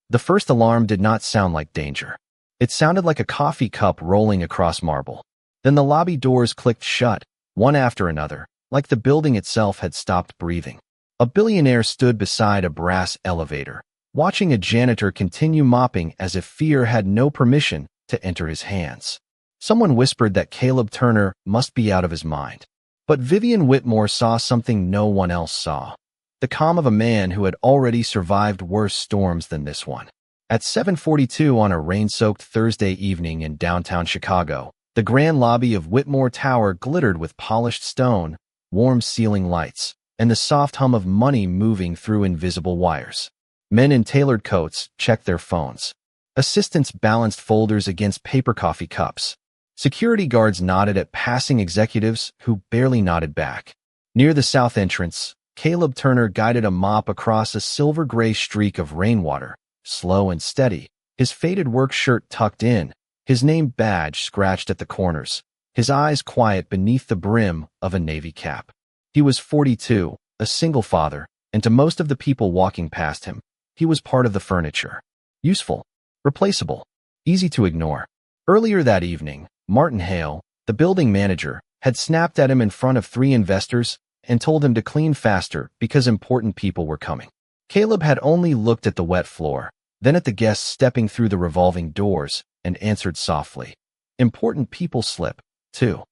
The first alarm did not sound like danger. It sounded like a coffee cup rolling across marble. Then the lobby doors clicked shut, one after another, like the building itself had stopped breathing. A billionaire stood beside a brass elevator, watching a janitor continue mopping as if fear had no permission to enter his hands. Someone whispered that Caleb Turner must be out of his mind. But Vivian Whitmore saw something no one else saw. The calm of a man who had already survived worse storms than this one. At 7:42 on a rain-soaked Thursday evening in downtown Chicago, the grand lobby of Whitmore Tower glittered with polished stone, warm ceiling lights, and the soft hum of money moving through invisible wires. Men in tailored coats checked their phones. Assistants balanced folders against paper coffee cups. Security guards nodded at passing executives who barely nodded back. Near the south entrance, Caleb Turner guided a mop across a silver-gray streak of rainwater, slow and steady, his faded work shirt tucked in, his name badge scratched at the corners, his eyes quiet beneath the brim of a Navy cap. He was 42, a single father, and to most of the people walking past him, he was part of the furniture. Useful, replaceable, easy to ignore. Earlier that evening, Martin Hale, the building manager, had snapped at him in front of 3 investors and told him to clean faster because important people were coming. Caleb had only looked at the wet floor, then at the guests stepping through the revolving doors, and answered softly. Important people slip, too.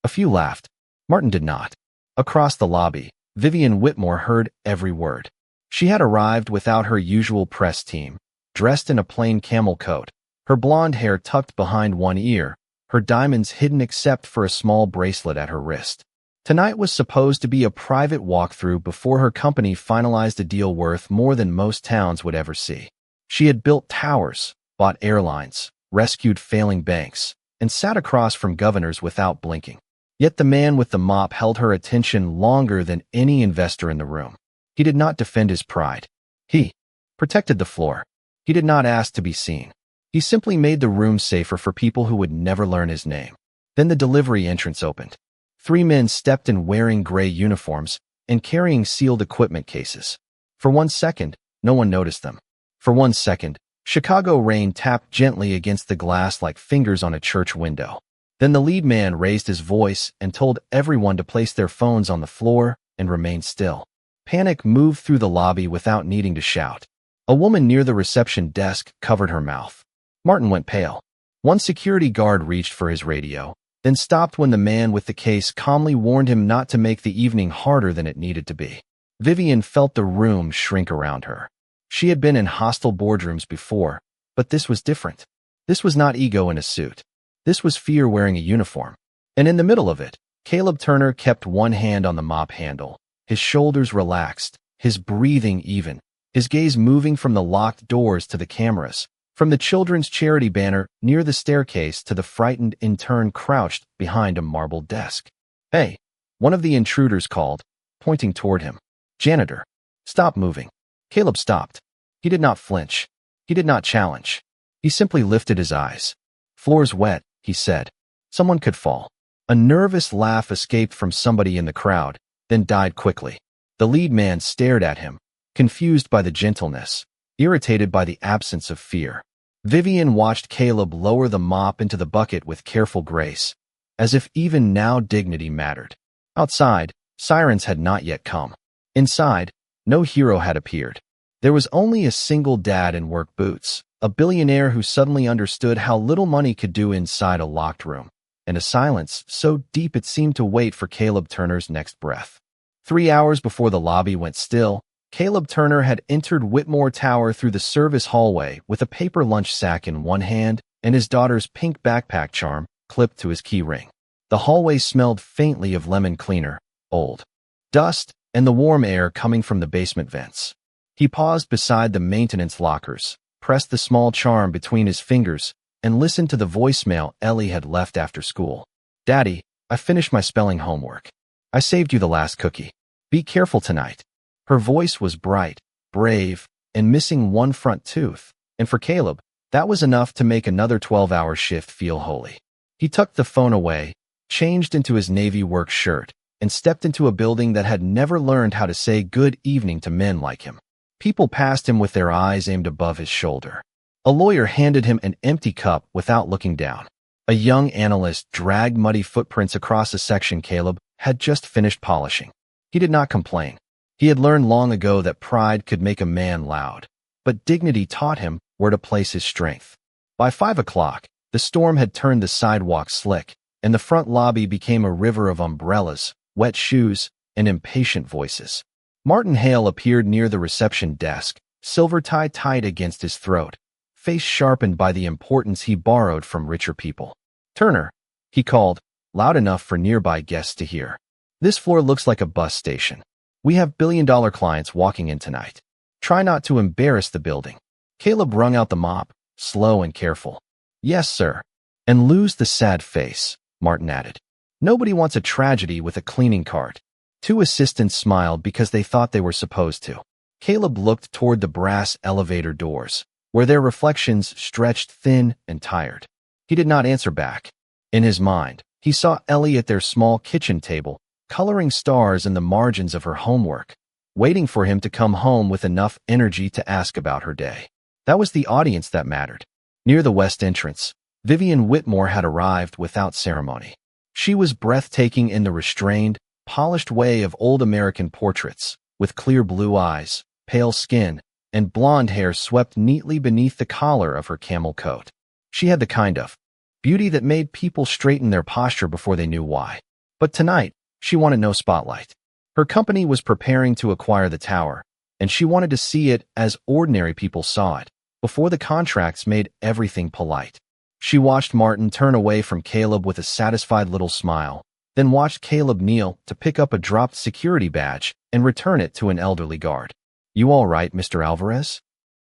A few laughed. Martin did not. Across the lobby, Vivian Whitmore heard every word. She had arrived without her usual press team, dressed in a plain camel coat, her blonde hair tucked behind one ear, her diamonds hidden except for a small bracelet at her wrist. Tonight was supposed to be a private walkthrough before her company finalized a deal worth more than most towns would ever see. She had built towers, bought airlines, rescued failing banks, and sat across from governors without blinking. Yet the man with the mop held her attention longer than any investor in the room. He did not defend his pride. He protected the floor. He did not ask to be seen. He simply made the room safer for people who would never learn his name. Then the delivery entrance opened. 3 men stepped in wearing gray uniforms and carrying sealed equipment cases. For 1 second, no one noticed them. For 1 second, Chicago rain tapped gently against the glass like fingers on a church window. Then the lead man raised his voice and told everyone to place their phones on the floor and remain still. Panic moved through the lobby without needing to shout. A woman near the reception desk covered her mouth. Martin went pale. One security guard reached for his radio, then stopped when the man with the case calmly warned him not to make the evening harder than it needed to be. Vivian felt the room shrink around her. She had been in hostile boardrooms before, but this was different. This was not ego in a suit. This was fear wearing a uniform. And in the middle of it, Caleb Turner kept one hand on the mop handle, his shoulders relaxed, his breathing even, his gaze moving from the locked doors to the cameras, from the children's charity banner near the staircase to the frightened intern crouched behind a marble desk. "Hey," one of the intruders called, pointing toward him. "Janitor, stop moving." Caleb stopped. He did not flinch. He did not challenge. He simply lifted his eyes. "Floor's wet," he said. "Someone could fall." A nervous laugh escaped from somebody in the crowd, then died quickly. The lead man stared at him, confused by the gentleness, irritated by the absence of fear. Vivian watched Caleb lower the mop into the bucket with careful grace, as if even now dignity mattered. Outside, sirens had not yet come. Inside, no hero had appeared. There was only a single dad in work boots, a billionaire who suddenly understood how little money could do inside a locked room, and a silence so deep it seemed to wait for Caleb Turner's next breath. 3 hours before the lobby went still, Caleb Turner had entered Whitmore Tower through the service hallway with a paper lunch sack in one hand and his daughter's pink backpack charm clipped to his key ring. The hallway smelled faintly of lemon cleaner, old dust, and the warm air coming from the basement vents. He paused beside the maintenance lockers, pressed the small charm between his fingers, and listened to the voicemail Ellie had left after school. "Daddy, I finished my spelling homework. I saved you the last cookie. Be careful tonight." Her voice was bright, brave, and missing one front tooth, and for Caleb, that was enough to make another 12-hour shift feel holy. He tucked the phone away, changed into his Navy work shirt, and stepped into a building that had never learned how to say good evening to men like him. People passed him with their eyes aimed above his shoulder. A lawyer handed him an empty cup without looking down. A young analyst dragged muddy footprints across a section Caleb had just finished polishing. He did not complain. He had learned long ago that pride could make a man loud, but dignity taught him where to place his strength. By 5 o'clock, the storm had turned the sidewalk slick, and the front lobby became a river of umbrellas, wet shoes, and impatient voices. Martin Hale appeared near the reception desk, silver tie tied against his throat, face sharpened by the importance he borrowed from richer people. "Turner," he called, loud enough for nearby guests to hear. "This floor looks like a bus station. We have billion-dollar clients walking in tonight. Try not to embarrass the building." Caleb wrung out the mop, slow and careful. "Yes, sir." "And lose the sad face," Martin added. "Nobody wants a tragedy with a cleaning cart." Two assistants smiled because they thought they were supposed to. Caleb looked toward the brass elevator doors, where their reflections stretched thin and tired. He did not answer back. In his mind, he saw Ellie at their small kitchen table, coloring stars in the margins of her homework, waiting for him to come home with enough energy to ask about her day. That was the audience that mattered. Near the west entrance, Vivian Whitmore had arrived without ceremony. She was breathtaking in the restrained, polished way of old American portraits, with clear blue eyes, pale skin, and blonde hair swept neatly beneath the collar of her camel coat. She had the kind of beauty that made people straighten their posture before they knew why. But tonight, she wanted no spotlight. Her company was preparing to acquire the tower, and she wanted to see it as ordinary people saw it, before the contracts made everything polite. She watched Martin turn away from Caleb with a satisfied little smile, then watched Caleb kneel to pick up a dropped security badge and return it to an elderly guard. "You all right, Mr. Alvarez?"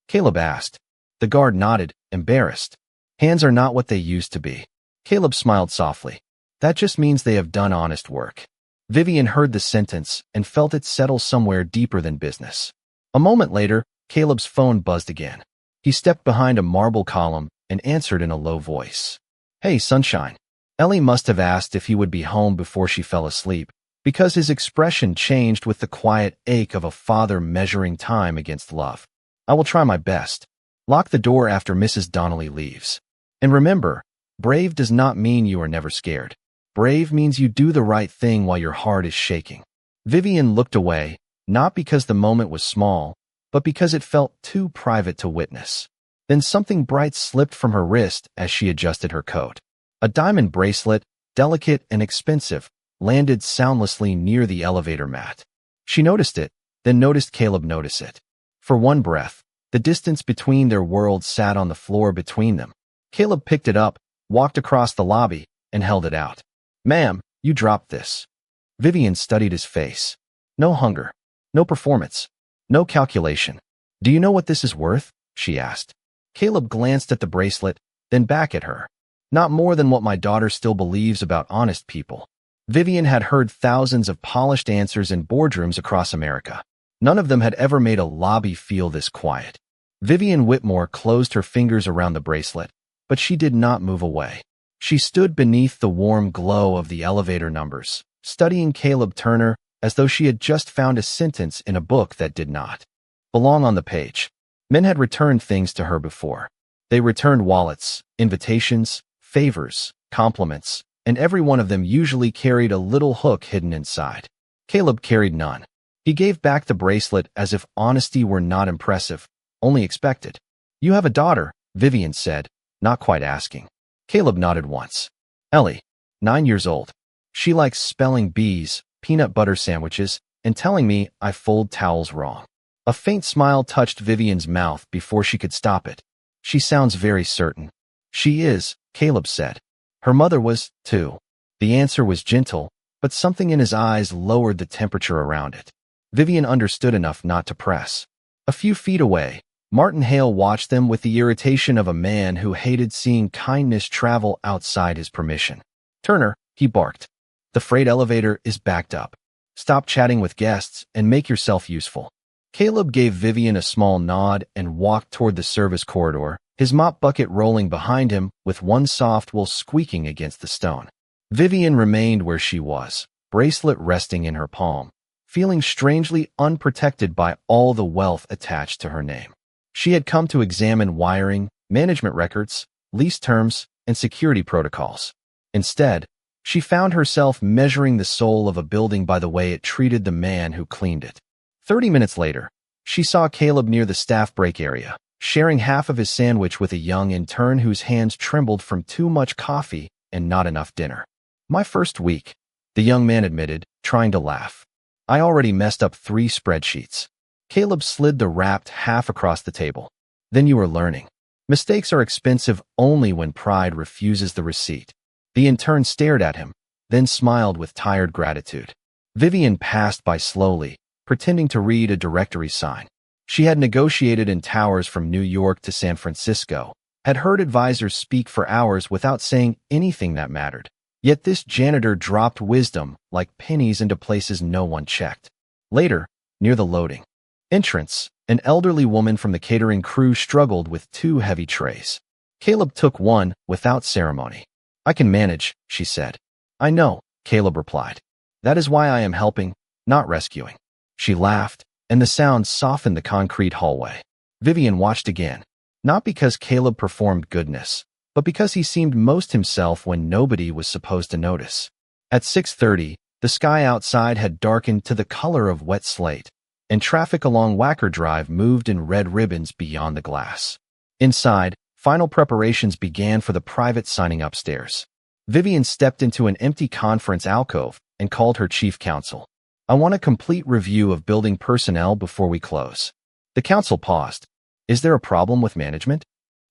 Caleb asked. The guard nodded, embarrassed. "Hands are not what they used to be." Caleb smiled softly. "That just means they have done honest work." Vivian heard the sentence and felt it settle somewhere deeper than business. A moment later, Caleb's phone buzzed again. He stepped behind a marble column and answered in a low voice. "Hey, sunshine." Ellie must have asked if he would be home before she fell asleep, because his expression changed with the quiet ache of a father measuring time against love. "I will try my best. Lock the door after Mrs. Donnelly leaves. And remember, brave does not mean you are never scared. Brave means you do the right thing while your heart is shaking." Vivian looked away, not because the moment was small, but because it felt too private to witness. Then something bright slipped from her wrist as she adjusted her coat. A diamond bracelet, delicate and expensive, landed soundlessly near the elevator mat. She noticed it, then noticed Caleb notice it. For one breath, the distance between their worlds sat on the floor between them. Caleb picked it up, walked across the lobby, and held it out. "Ma'am, you dropped this." Vivian studied his face. "No hunger. No performance. No calculation. Do you know what this is worth?" she asked. Caleb glanced at the bracelet, then back at her. "Not more than what my daughter still believes about honest people." Vivian had heard thousands of polished answers in boardrooms across America. None of them had ever made a lobby feel this quiet. Vivian Whitmore closed her fingers around the bracelet, but she did not move away. She stood beneath the warm glow of the elevator numbers, studying Caleb Turner as though she had just found a sentence in a book that did not belong on the page. Men had returned things to her before. They returned wallets, invitations, favors, compliments, and every one of them usually carried a little hook hidden inside. Caleb carried none. He gave back the bracelet as if honesty were not impressive, only expected. "You have a daughter," Vivian said, not quite asking. Caleb nodded once. "Ellie, 9 years old. She likes spelling bees, peanut butter sandwiches, and telling me I fold towels wrong." A faint smile touched Vivian's mouth before she could stop it. "She sounds very certain." "She is," Caleb said. "Her mother was, too." The answer was gentle, but something in his eyes lowered the temperature around it. Vivian understood enough not to press. A few feet away, Martin Hale watched them with the irritation of a man who hated seeing kindness travel outside his permission. "Turner," he barked. "The freight elevator is backed up. Stop chatting with guests and make yourself useful." Caleb gave Vivian a small nod and walked toward the service corridor, his mop bucket rolling behind him with one soft wool squeaking against the stone. Vivian remained where she was, bracelet resting in her palm, feeling strangely unprotected by all the wealth attached to her name. She had come to examine wiring, management records, lease terms, and security protocols. Instead, she found herself measuring the soul of a building by the way it treated the man who cleaned it. 30 minutes later, she saw Caleb near the staff break area, sharing half of his sandwich with a young intern whose hands trembled from too much coffee and not enough dinner. "My first week," the young man admitted, trying to laugh. "I already messed up 3 spreadsheets." Caleb slid the wrapped half across the table. "Then you are learning. Mistakes are expensive only when pride refuses the receipt." The intern stared at him, then smiled with tired gratitude. Vivian passed by slowly, pretending to read a directory sign. She had negotiated in towers from New York to San Francisco, had heard advisors speak for hours without saying anything that mattered. Yet this janitor dropped wisdom like pennies into places no one checked. Later, near the loading entrance, an elderly woman from the catering crew struggled with 2 heavy trays. Caleb took one without ceremony. "I can manage," she said. "I know," Caleb replied. "That is why I am helping, not rescuing." She laughed, and the sound softened the concrete hallway. Vivian watched again, not because Caleb performed goodness, but because he seemed most himself when nobody was supposed to notice. At 6:30, the sky outside had darkened to the color of wet slate, and traffic along Wacker Drive moved in red ribbons beyond the glass. Inside, final preparations began for the private signing upstairs. Vivian stepped into an empty conference alcove and called her chief counsel. "I want a complete review of building personnel before we close." The counsel paused. "Is there a problem with management?"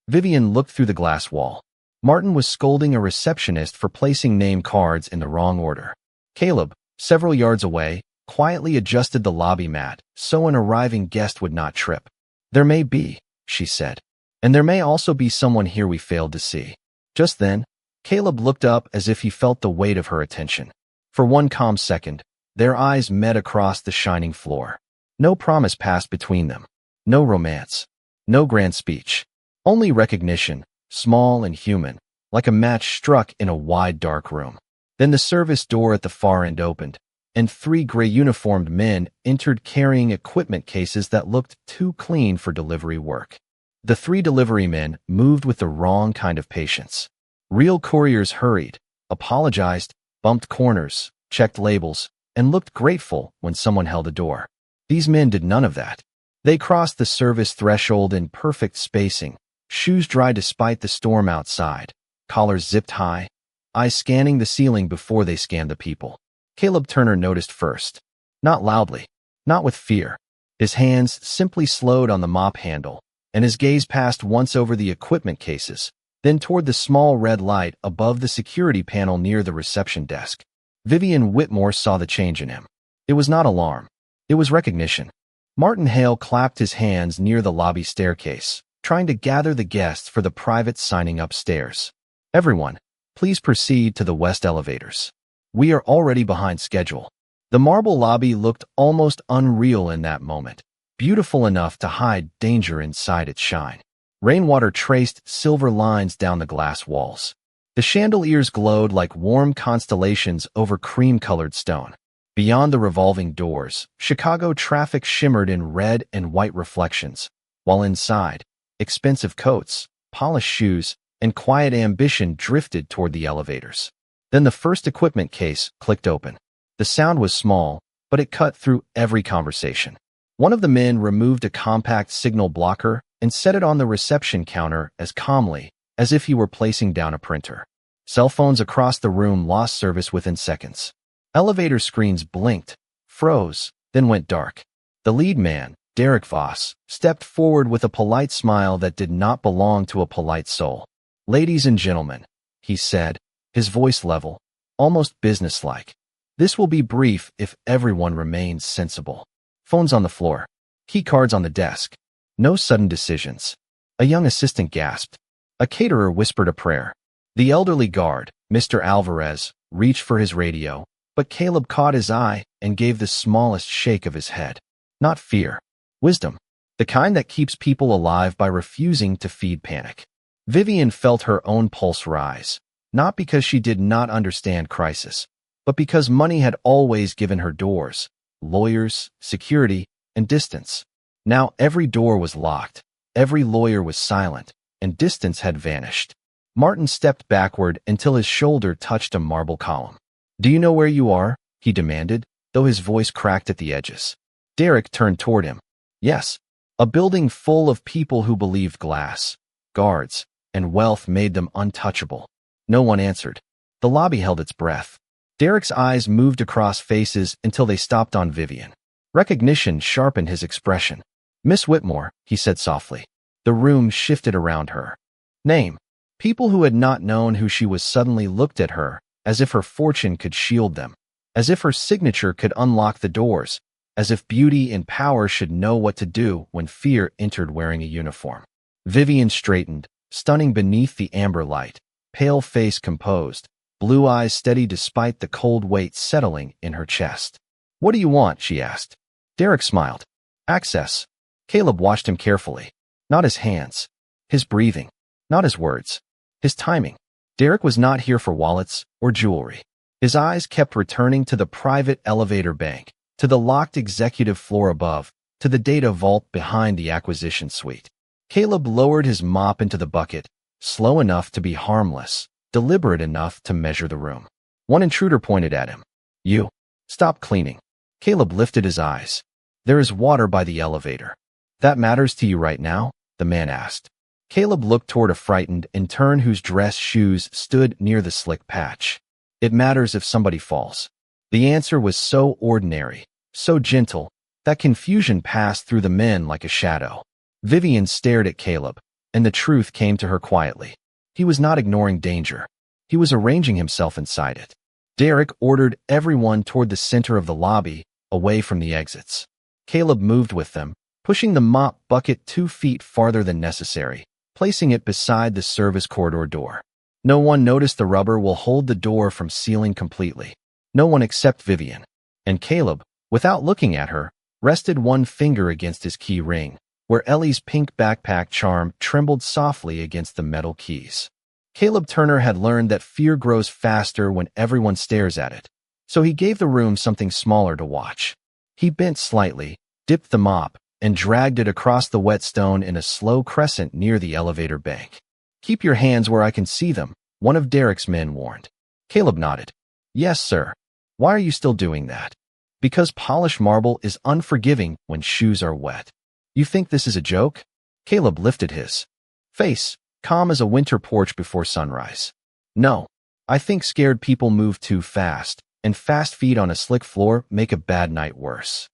Vivian looked through the glass wall. Martin was scolding a receptionist for placing name cards in the wrong order. Caleb, several yards away, quietly adjusted the lobby mat so an arriving guest would not trip. "There may be," she said. "And there may also be someone here we failed to see." Just then, Caleb looked up as if he felt the weight of her attention. For one calm second, their eyes met across the shining floor. No promise passed between them. No romance. No grand speech. Only recognition, small and human, like a match struck in a wide dark room. Then the service door at the far end opened, and 3 gray uniformed men entered carrying equipment cases that looked too clean for delivery work. The 3 delivery men moved with the wrong kind of patience. Real couriers hurried, apologized, bumped corners, checked labels, and looked grateful when someone held a door. These men did none of that. They crossed the service threshold in perfect spacing, shoes dry despite the storm outside, collars zipped high, eyes scanning the ceiling before they scanned the people. Caleb Turner noticed first. Not loudly, not with fear. His hands simply slowed on the mop handle, and his gaze passed once over the equipment cases, then toward the small red light above the security panel near the reception desk. Vivian Whitmore saw the change in him. It was not alarm. It was recognition. Martin Hale clapped his hands near the lobby staircase, trying to gather the guests for the private signing upstairs. "Everyone, please proceed to the west elevators. We are already behind schedule." The marble lobby looked almost unreal in that moment, beautiful enough to hide danger inside its shine. Rainwater traced silver lines down the glass walls. The chandeliers glowed like warm constellations over cream-colored stone. Beyond the revolving doors, Chicago traffic shimmered in red and white reflections, while inside, expensive coats, polished shoes, and quiet ambition drifted toward the elevators. Then the first equipment case clicked open. The sound was small, but it cut through every conversation. One of the men removed a compact signal blocker and set it on the reception counter as calmly as if he were placing down a printer. Cell phones across the room lost service within seconds. Elevator screens blinked, froze, then went dark. The lead man, Derek Voss, stepped forward with a polite smile that did not belong to a polite soul. "Ladies and gentlemen," he said, his voice level, almost businesslike. "This will be brief if everyone remains sensible." Phones on the floor. Key cards on the desk. No sudden decisions. A young assistant gasped. A caterer whispered a prayer. The elderly guard, Mr. Alvarez, reached for his radio, but Caleb caught his eye and gave the smallest shake of his head. Not fear. Wisdom. The kind that keeps people alive by refusing to feed panic. Vivian felt her own pulse rise, not because she did not understand crisis, but because money had always given her doors, lawyers, security, and distance. Now every door was locked, every lawyer was silent, and distance had vanished. Martin stepped backward until his shoulder touched a marble column. "Do you know where you are?" he demanded, though his voice cracked at the edges. Derek turned toward him. "Yes, a building full of people who believed glass, guards, and wealth made them untouchable." No one answered. The lobby held its breath. Derek's eyes moved across faces until they stopped on Vivian. Recognition sharpened his expression. "Miss Whitmore," he said softly. The room shifted around her. Name. People who had not known who she was suddenly looked at her, as if her fortune could shield them, as if her signature could unlock the doors, as if beauty and power should know what to do when fear entered wearing a uniform. Vivian straightened, stunning beneath the amber light, pale face composed, blue eyes steady despite the cold weight settling in her chest. "What do you want?" she asked. Derek smiled. "Access." Caleb watched him carefully. Not his hands, his breathing, not his words, his timing. Derek was not here for wallets or jewelry. His eyes kept returning to the private elevator bank, to the locked executive floor above, to the data vault behind the acquisition suite. Caleb lowered his mop into the bucket, slow enough to be harmless, deliberate enough to measure the room. One intruder pointed at him. "You. Stop cleaning." Caleb lifted his eyes. "There is water by the elevator." "That matters to you right now?" the man asked. Caleb looked toward a frightened intern whose dress shoes stood near the slick patch. "It matters if somebody falls." The answer was so ordinary, so gentle, that confusion passed through the men like a shadow. Vivian stared at Caleb, and the truth came to her quietly. He was not ignoring danger. He was arranging himself inside it. Derek ordered everyone toward the center of the lobby, away from the exits. Caleb moved with them, pushing the mop bucket 2 feet farther than necessary, placing it beside the service corridor door. No one noticed the rubber will hold the door from sealing completely. No one except Vivian. And Caleb, without looking at her, rested one finger against his key ring, where Ellie's pink backpack charm trembled softly against the metal keys. Caleb Turner had learned that fear grows faster when everyone stares at it, so he gave the room something smaller to watch. He bent slightly, dipped the mop, and dragged it across the wet stone in a slow crescent near the elevator bank. "Keep your hands where I can see them," one of Derek's men warned. Caleb nodded. "Yes, sir." "Why are you still doing that?" "Because polished marble is unforgiving when shoes are wet." "You think this is a joke?" Caleb lifted his face, calm as a winter porch before sunrise. "No. I think scared people move too fast, and fast feet on a slick floor make a bad night worse."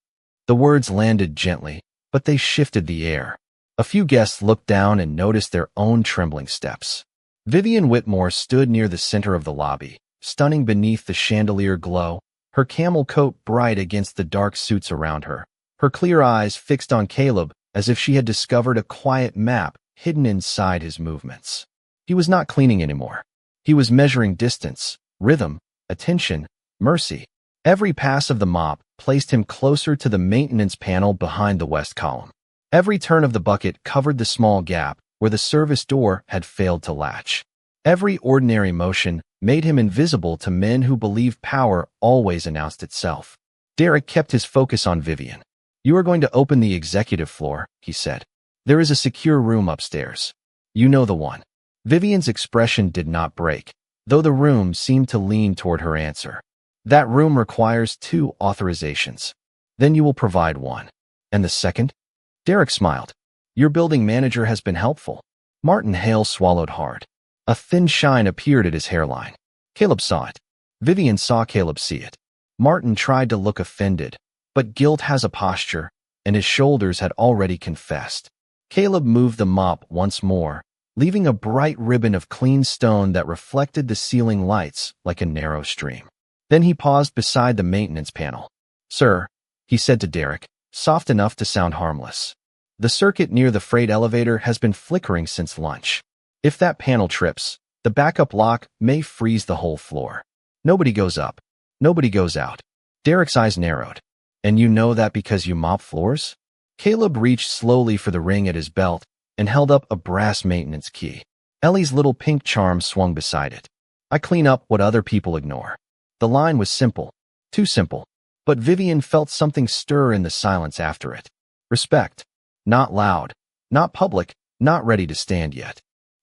The words landed gently, but they shifted the air. A few guests looked down and noticed their own trembling steps. Vivian Whitmore stood near the center of the lobby, stunning beneath the chandelier glow, her camel coat bright against the dark suits around her, her clear eyes fixed on Caleb as if she had discovered a quiet map hidden inside his movements. He was not cleaning anymore. He was measuring distance, rhythm, attention, mercy. Every pass of the mop placed him closer to the maintenance panel behind the west column. Every turn of the bucket covered the small gap where the service door had failed to latch. Every ordinary motion made him invisible to men who believed power always announced itself. Derek kept his focus on Vivian. "You are going to open the executive floor," he said. "There is a secure room upstairs. You know the one." Vivian's expression did not break, though the room seemed to lean toward her answer. "That room requires 2 authorizations. Then you will provide one." "And the second?" Derek smiled. "Your building manager has been helpful." Martin Hale swallowed hard. A thin shine appeared at his hairline. Caleb saw it. Vivian saw Caleb see it. Martin tried to look offended, but guilt has a posture, and his shoulders had already confessed. Caleb moved the mop once more, leaving a bright ribbon of clean stone that reflected the ceiling lights like a narrow stream. Then he paused beside the maintenance panel. "Sir," he said to Derek, soft enough to sound harmless. "The circuit near the freight elevator has been flickering since lunch. If that panel trips, the backup lock may freeze the whole floor. Nobody goes up. Nobody goes out." Derek's eyes narrowed. "And you know that because you mop floors?" Caleb reached slowly for the ring at his belt and held up a brass maintenance key. Ellie's little pink charm swung beside it. "I clean up what other people ignore." The line was simple. Too simple. But Vivian felt something stir in the silence after it. Respect. Not loud, not public, not ready to stand yet.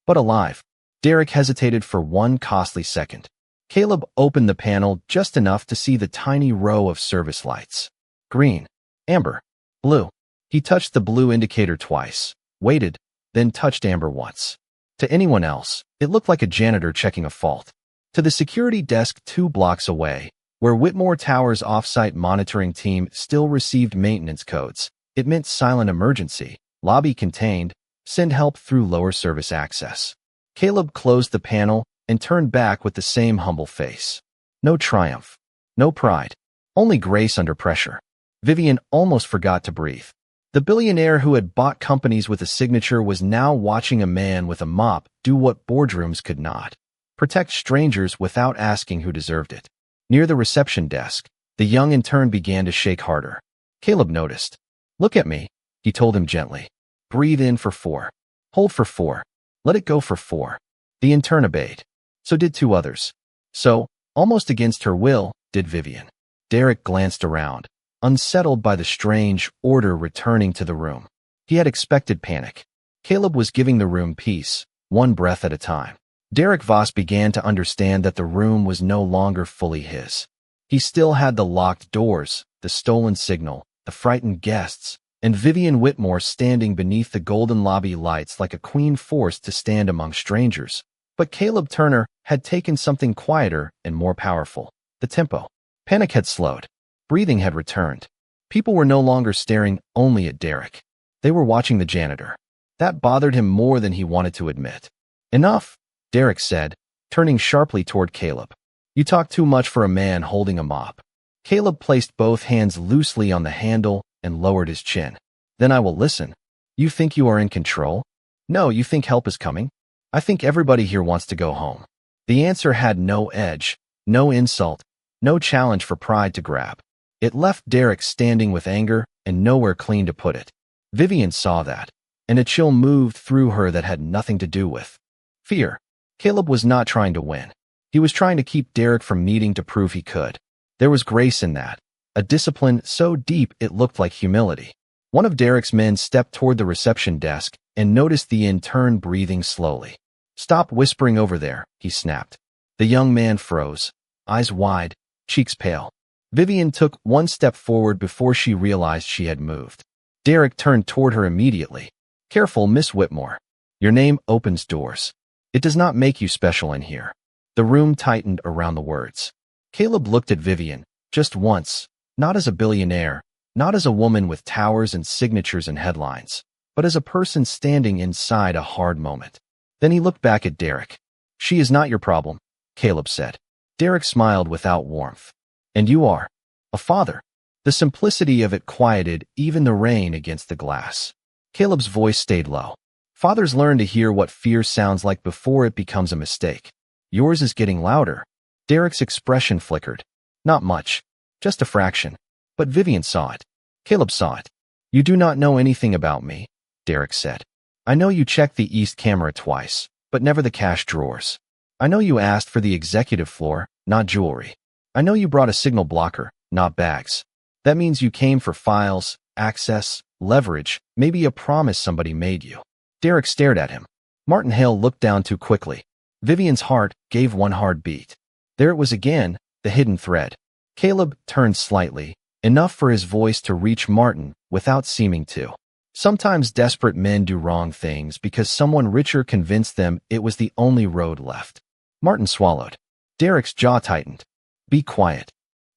But alive. Derek hesitated for one costly second. Caleb opened the panel just enough to see the tiny row of service lights. Green, amber, blue. He touched the blue indicator twice, waited, then touched amber once. To anyone else, it looked like a janitor checking a fault. To the security desk 2 blocks away, where Whitmore Tower's off-site monitoring team still received maintenance codes, it meant silent emergency, lobby contained, send help through lower service access. Caleb closed the panel and turned back with the same humble face. No triumph. No pride. Only grace under pressure. Vivian almost forgot to breathe. The billionaire who had bought companies with a signature was now watching a man with a mop do what boardrooms could not. Protect strangers without asking who deserved it. Near the reception desk, the young intern began to shake harder. Caleb noticed. Look at me, he told him gently. Breathe in for 4. Hold for 4. Let it go for 4. The intern obeyed. So did 2 others. So, almost against her will, did Vivian. Derek glanced around, unsettled by the strange order returning to the room. He had expected panic. Caleb was giving the room peace, one breath at a time. Derek Voss began to understand that the room was no longer fully his. He still had the locked doors, the stolen signal, the frightened guests, and Vivian Whitmore standing beneath the golden lobby lights like a queen forced to stand among strangers. But Caleb Turner had taken something quieter and more powerful. The tempo. Panic had slowed. Breathing had returned. People were no longer staring only at Derek. They were watching the janitor. That bothered him more than he wanted to admit. Enough, Derek said, turning sharply toward Caleb. You talk too much for a man holding a mop. Caleb placed both hands loosely on the handle and lowered his chin. Then I will listen. You think you are in control? No, you think help is coming? I think everybody here wants to go home. The answer had no edge, no insult, no challenge for pride to grab. It left Derek standing with anger and nowhere clean to put it. Vivian saw that, and a chill moved through her that had nothing to do with fear. Caleb was not trying to win. He was trying to keep Derek from needing to prove he could. There was grace in that, a discipline so deep it looked like humility. One of Derek's men stepped toward the reception desk and noticed the intern breathing slowly. Stop whispering over there, he snapped. The young man froze, eyes wide, cheeks pale. Vivian took one step forward before she realized she had moved. Derek turned toward her immediately. Careful, Miss Whitmore. Your name opens doors. It does not make you special in here. The room tightened around the words. Caleb looked at Vivian, just once, not as a billionaire, not as a woman with towers and signatures and headlines, but as a person standing inside a hard moment. Then he looked back at Derek. She is not your problem, Caleb said. Derek smiled without warmth. And you are. A father. The simplicity of it quieted even the rain against the glass. Caleb's voice stayed low. Fathers learn to hear what fear sounds like before it becomes a mistake. Yours is getting louder. Derek's expression flickered. Not much. Just a fraction. But Vivian saw it. Caleb saw it. You do not know anything about me, Derek said. I know you checked the east camera twice, but never the cash drawers. I know you asked for the executive floor, not jewelry. I know you brought a signal blocker, not bags. That means you came for files, access, leverage, maybe a promise somebody made you. Derek stared at him. Martin Hale looked down too quickly. Vivian's heart gave one hard beat. There it was again, the hidden thread. Caleb turned slightly, enough for his voice to reach Martin without seeming to. Sometimes desperate men do wrong things because someone richer convinced them it was the only road left. Martin swallowed. Derek's jaw tightened. Be quiet.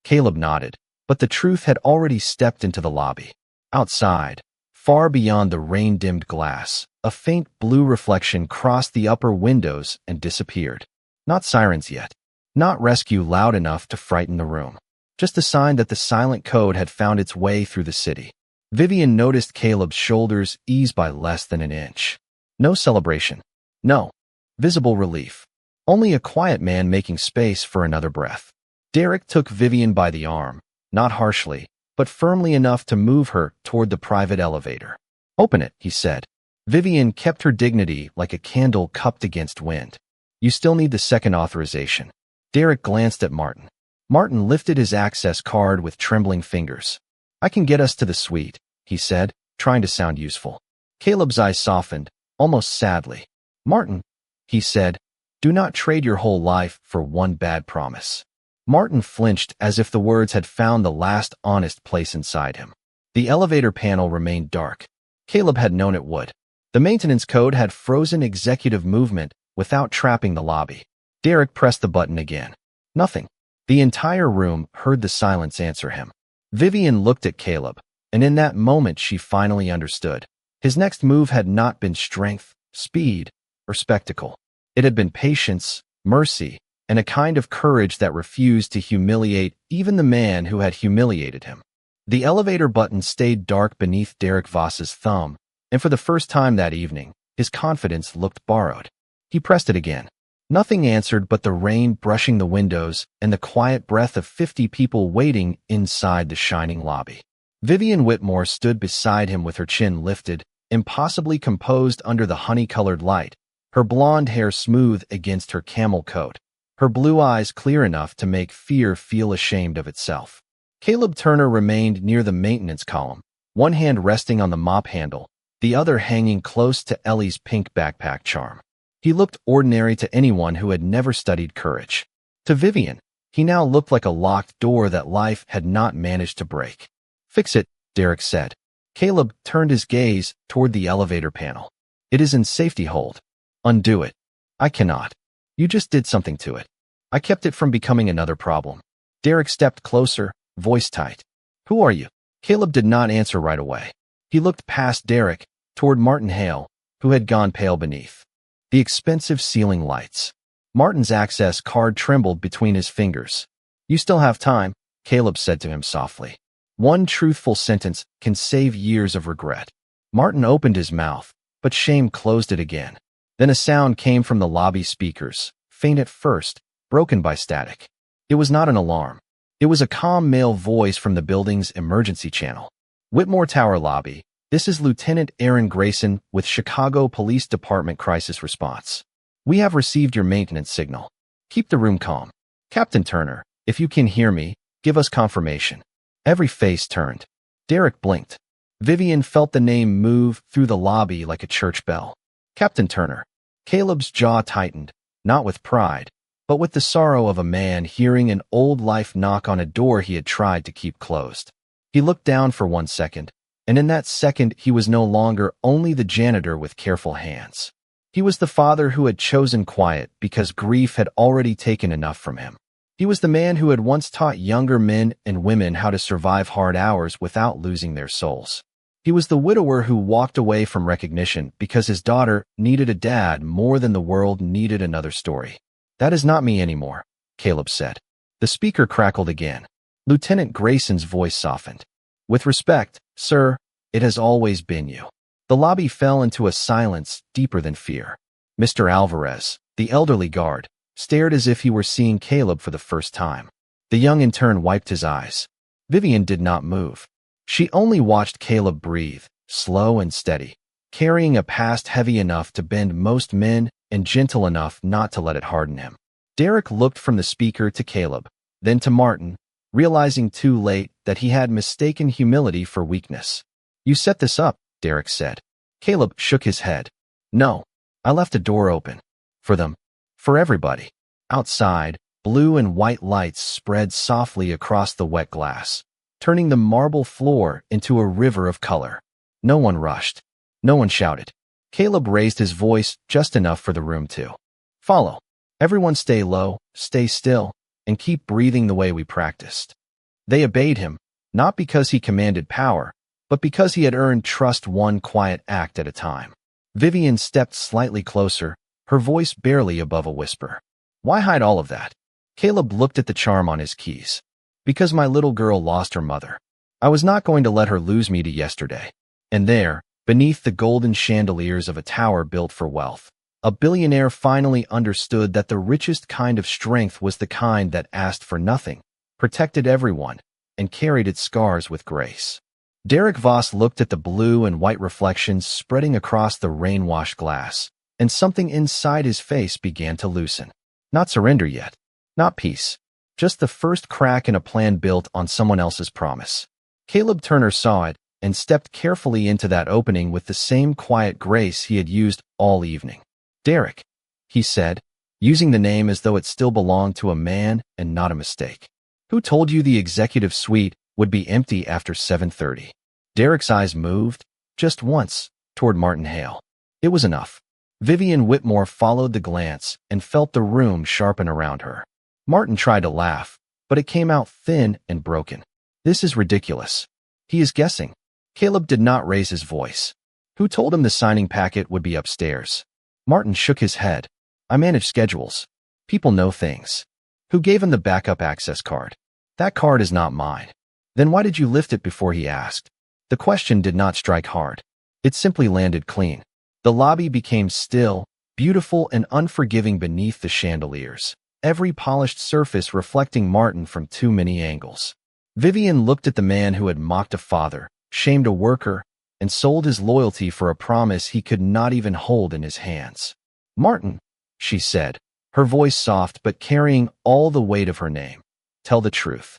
Caleb nodded, but the truth had already stepped into the lobby. Outside, far beyond the rain-dimmed glass, a faint blue reflection crossed the upper windows and disappeared. Not sirens yet. Not rescue loud enough to frighten the room. Just a sign that the silent code had found its way through the city. Vivian noticed Caleb's shoulders ease by less than an inch. No celebration. No. Visible relief. Only a quiet man making space for another breath. Derek took Vivian by the arm, not harshly, but firmly enough to move her toward the private elevator. Open it, he said. Vivian kept her dignity like a candle cupped against wind. You still need the second authorization. Derek glanced at Martin. Martin lifted his access card with trembling fingers. I can get us to the suite, he said, trying to sound useful. Caleb's eyes softened, almost sadly. Martin, he said, do not trade your whole life for one bad promise. Martin flinched as if the words had found the last honest place inside him. The elevator panel remained dark. Caleb had known it would. The maintenance code had frozen executive movement without trapping the lobby. Derek pressed the button again. Nothing. The entire room heard the silence answer him. Vivian looked at Caleb, and in that moment she finally understood. His next move had not been strength, speed, or spectacle. It had been patience, mercy, and a kind of courage that refused to humiliate even the man who had humiliated him. The elevator button stayed dark beneath Derek Voss's thumb, and for the first time that evening, his confidence looked borrowed. He pressed it again. Nothing answered but the rain brushing the windows and the quiet breath of 50 people waiting inside the shining lobby. Vivian Whitmore stood beside him with her chin lifted, impossibly composed under the honey-colored light, her blonde hair smooth against her camel coat, her blue eyes clear enough to make fear feel ashamed of itself. Caleb Turner remained near the maintenance column, one hand resting on the mop handle, the other hanging close to Ellie's pink backpack charm. He looked ordinary to anyone who had never studied courage. To Vivian, he now looked like a locked door that life had not managed to break. Fix it, Derek said. Caleb turned his gaze toward the elevator panel. It is in safety hold. Undo it. I cannot. You just did something to it. I kept it from becoming another problem. Derek stepped closer, voice tight. Who are you? Caleb did not answer right away. He looked past Derek, toward Martin Hale, who had gone pale beneath the expensive ceiling lights. Martin's access card trembled between his fingers. You still have time, Caleb said to him softly. One truthful sentence can save years of regret. Martin opened his mouth, but shame closed it again. Then a sound came from the lobby speakers, faint at first, broken by static. It was not an alarm. It was a calm male voice from the building's emergency channel. Whitmore Tower Lobby, this is Lieutenant Aaron Grayson with Chicago Police Department Crisis Response. We have received your maintenance signal. Keep the room calm. Captain Turner, if you can hear me, give us confirmation. Every face turned. Derek blinked. Vivian felt the name move through the lobby like a church bell. Captain Turner. Caleb's jaw tightened, not with pride, but with the sorrow of a man hearing an old life knock on a door he had tried to keep closed. He looked down for 1 second, and in that second he was no longer only the janitor with careful hands. He was the father who had chosen quiet because grief had already taken enough from him. He was the man who had once taught younger men and women how to survive hard hours without losing their souls. He was the widower who walked away from recognition because his daughter needed a dad more than the world needed another story. That is not me anymore, Caleb said. The speaker crackled again. Lieutenant Grayson's voice softened. With respect, sir, it has always been you. The lobby fell into a silence deeper than fear. Mr. Alvarez, the elderly guard, stared as if he were seeing Caleb for the first time. The young intern wiped his eyes. Vivian did not move. She only watched Caleb breathe, slow and steady, carrying a past heavy enough to bend most men and gentle enough not to let it harden him. Derek looked from the speaker to Caleb, then to Martin, realizing too late that he had mistaken humility for weakness. You set this up, Derek said. Caleb shook his head. No, I left a door open. For them. For everybody. Outside, blue and white lights spread softly across the wet glass, turning the marble floor into a river of color. No one rushed. No one shouted. Caleb raised his voice just enough for the room to follow. Everyone stay low, stay still, and keep breathing the way we practiced. They obeyed him, not because he commanded power, but because he had earned trust one quiet act at a time. Vivian stepped slightly closer, her voice barely above a whisper. Why hide all of that? Caleb looked at the charm on his keys. Because my little girl lost her mother. I was not going to let her lose me to yesterday. And there, beneath the golden chandeliers of a tower built for wealth, a billionaire finally understood that the richest kind of strength was the kind that asked for nothing, protected everyone, and carried its scars with grace. Derek Voss looked at the blue and white reflections spreading across the rain-washed glass, and something inside his face began to loosen. Not surrender yet. Not peace. just the first crack in a plan built on someone else's promise. Caleb Turner saw it and stepped carefully into that opening with the same quiet grace he had used all evening. "Derek," he said, using the name as though it still belonged to a man and not a mistake. "Who told you the executive suite would be empty after 7:30? Derek's eyes moved, just once, toward Martin Hale. It was enough. Vivian Whitmore followed the glance and felt the room sharpen around her. Martin tried to laugh, but it came out thin and broken. "This is ridiculous. He is guessing." Caleb did not raise his voice. "Who told him the signing packet would be upstairs?" Martin shook his head. "I manage schedules. People know things." "Who gave him the backup access card?" "That card is not mine." "Then why did you lift it before he asked?" The question did not strike hard. It simply landed clean. The lobby became still, beautiful and unforgiving beneath the chandeliers, every polished surface reflecting Martin from too many angles. Vivian looked at the man who had mocked a father, shamed a worker, and sold his loyalty for a promise he could not even hold in his hands. "Martin," she said, her voice soft but carrying all the weight of her name. "Tell the truth."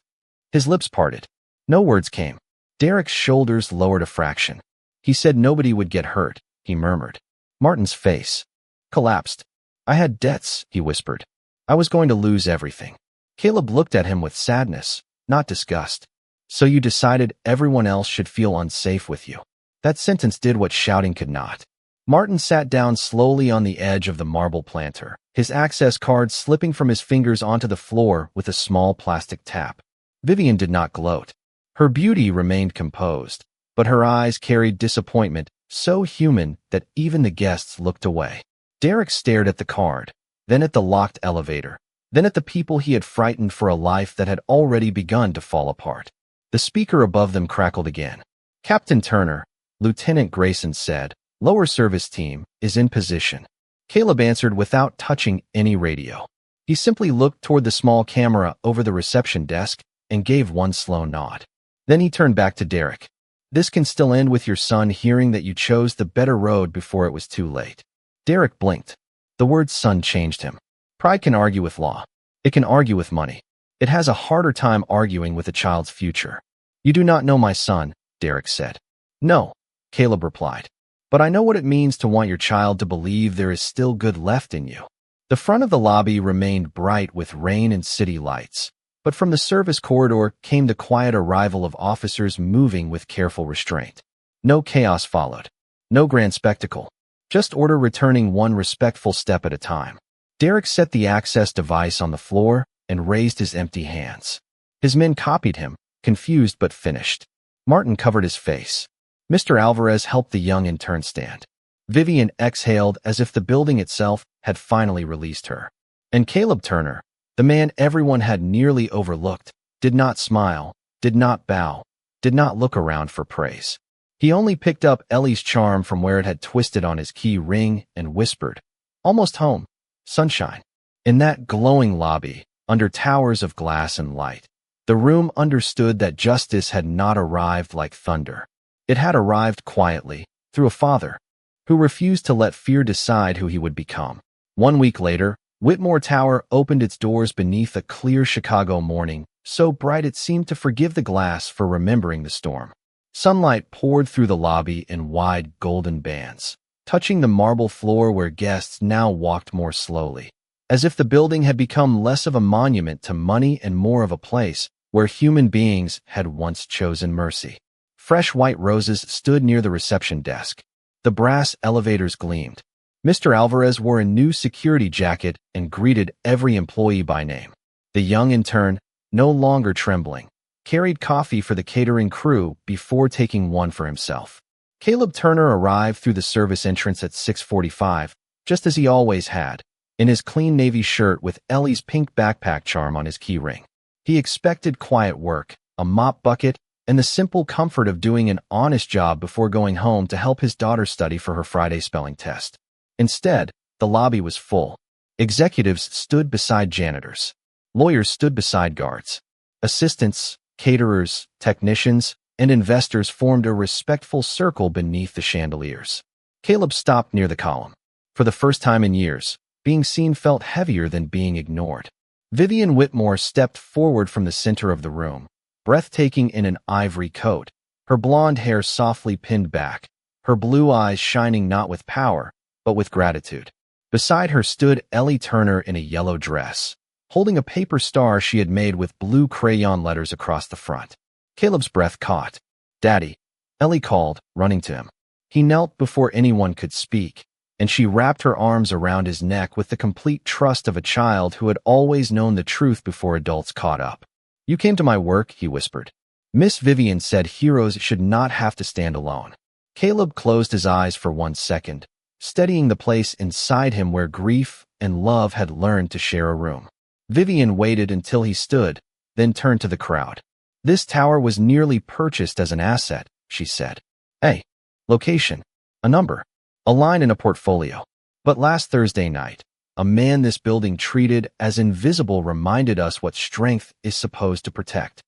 His lips parted. No words came. Derek's shoulders lowered a fraction. "He said nobody would get hurt," he murmured. Martin's face collapsed. "I had debts," he whispered. "I was going to lose everything." Caleb looked at him with sadness, not disgust. "So you decided everyone else should feel unsafe with you." That sentence did what shouting could not. Martin sat down slowly on the edge of the marble planter, his access card slipping from his fingers onto the floor with a small plastic tap. Vivian did not gloat. Her beauty remained composed, but her eyes carried disappointment, so human that even the guests looked away. Derek stared at the card, then at the locked elevator, then at the people he had frightened for a life that had already begun to fall apart. The speaker above them crackled again. "Captain Turner," Lieutenant Grayson said, "lower service team is in position." Caleb answered without touching any radio. He simply looked toward the small camera over the reception desk and gave one slow nod. Then he turned back to Derek. "This can still end with your son hearing that you chose the better road before it was too late." Derek blinked. The word son changed him. Pride can argue with law. It can argue with money. It has a harder time arguing with a child's future. "You do not know my son," Derek said. "No," Caleb replied. "But I know what it means to want your child to believe there is still good left in you." The front of the lobby remained bright with rain and city lights, but from the service corridor came the quiet arrival of officers moving with careful restraint. No chaos followed. No grand spectacle. Just order returning one respectful step at a time. Derek set the access device on the floor and raised his empty hands. His men copied him, confused but finished. Martin covered his face. Mr. Alvarez helped the young intern stand. Vivian exhaled as if the building itself had finally released her. And Caleb Turner, the man everyone had nearly overlooked, did not smile, did not bow, did not look around for praise. He only picked up Ellie's charm from where it had twisted on his key ring and whispered, "Almost home. Sunshine." In that glowing lobby, under towers of glass and light, the room understood that justice had not arrived like thunder. It had arrived quietly, through a father, who refused to let fear decide who he would become. 1 week later, Whitmore Tower opened its doors beneath a clear Chicago morning, so bright it seemed to forgive the glass for remembering the storm. Sunlight poured through the lobby in wide golden bands, touching the marble floor where guests now walked more slowly, as if the building had become less of a monument to money and more of a place where human beings had once chosen mercy. Fresh white roses stood near the reception desk. The brass elevators gleamed. Mr. Alvarez wore a new security jacket and greeted every employee by name. The young intern, no longer trembling, carried coffee for the catering crew before taking one for himself. Caleb Turner arrived through the service entrance at 6:45, just as he always had, in his clean navy shirt with Ellie's pink backpack charm on his keyring. He expected quiet work, a mop bucket, and the simple comfort of doing an honest job before going home to help his daughter study for her Friday spelling test. Instead, the lobby was full. Executives stood beside janitors. Lawyers stood beside guards. Assistants, caterers, technicians, and investors formed a respectful circle beneath the chandeliers. Caleb stopped near the column. For the first time in years, being seen felt heavier than being ignored. Vivian Whitmore stepped forward from the center of the room, breathtaking in an ivory coat, her blonde hair softly pinned back, her blue eyes shining not with power, but with gratitude. Beside her stood Ellie Turner in a yellow dress, holding a paper star she had made with blue crayon letters across the front. Caleb's breath caught. "Daddy," Ellie called, running to him. He knelt before anyone could speak, and she wrapped her arms around his neck with the complete trust of a child who had always known the truth before adults caught up. "You came to my work," he whispered. "Miss Vivian said heroes should not have to stand alone." Caleb closed his eyes for 1 second, steadying the place inside him where grief and love had learned to share a room. Vivian waited until he stood, then turned to the crowd. "This tower was nearly purchased as an asset," she said. "A location, a number, a line in a portfolio. But last Thursday night, a man this building treated as invisible reminded us what strength is supposed to protect."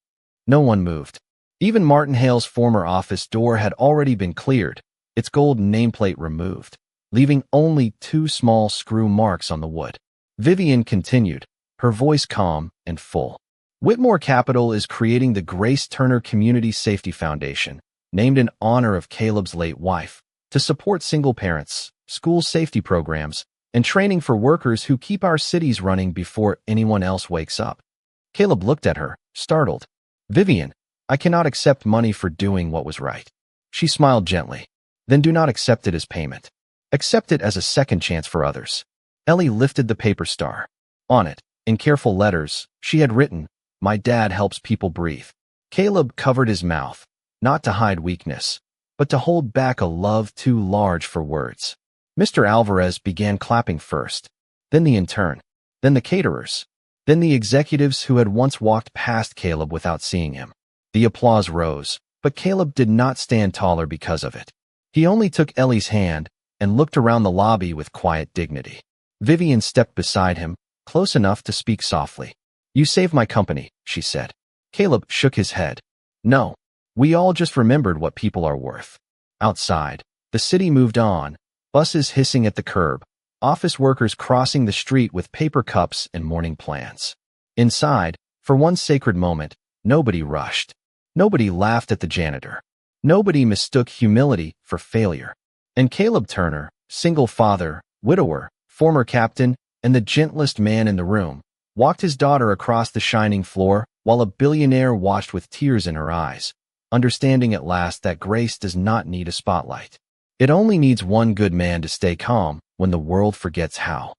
No one moved. Even Martin Hale's former office door had already been cleared, its gold nameplate removed, leaving only 2 small screw marks on the wood. Vivian continued, her voice calm and full. "Whitmore Capital is creating the Grace Turner Community Safety Foundation, named in honor of Caleb's late wife, to support single parents, school safety programs, and training for workers who keep our cities running before anyone else wakes up." Caleb looked at her, startled. "Vivian, I cannot accept money for doing what was right." She smiled gently. "Then do not accept it as payment. Accept it as a second chance for others." Ellie lifted the paper star. On it, in careful letters, she had written, "My dad helps people breathe." Caleb covered his mouth, not to hide weakness, but to hold back a love too large for words. Mr. Alvarez began clapping first, then the intern, then the caterers, then the executives who had once walked past Caleb without seeing him. The applause rose, but Caleb did not stand taller because of it. He only took Ellie's hand and looked around the lobby with quiet dignity. Vivian stepped beside him, close enough to speak softly. "You saved my company," she said. Caleb shook his head. "No, we all just remembered what people are worth." Outside, the city moved on, buses hissing at the curb, office workers crossing the street with paper cups and morning plans. Inside, for one sacred moment, nobody rushed. Nobody laughed at the janitor. Nobody mistook humility for failure. And Caleb Turner, single father, widower, former captain, and the gentlest man in the room, walked his daughter across the shining floor while a billionaire watched with tears in her eyes, understanding at last that grace does not need a spotlight. It only needs one good man to stay calm when the world forgets how.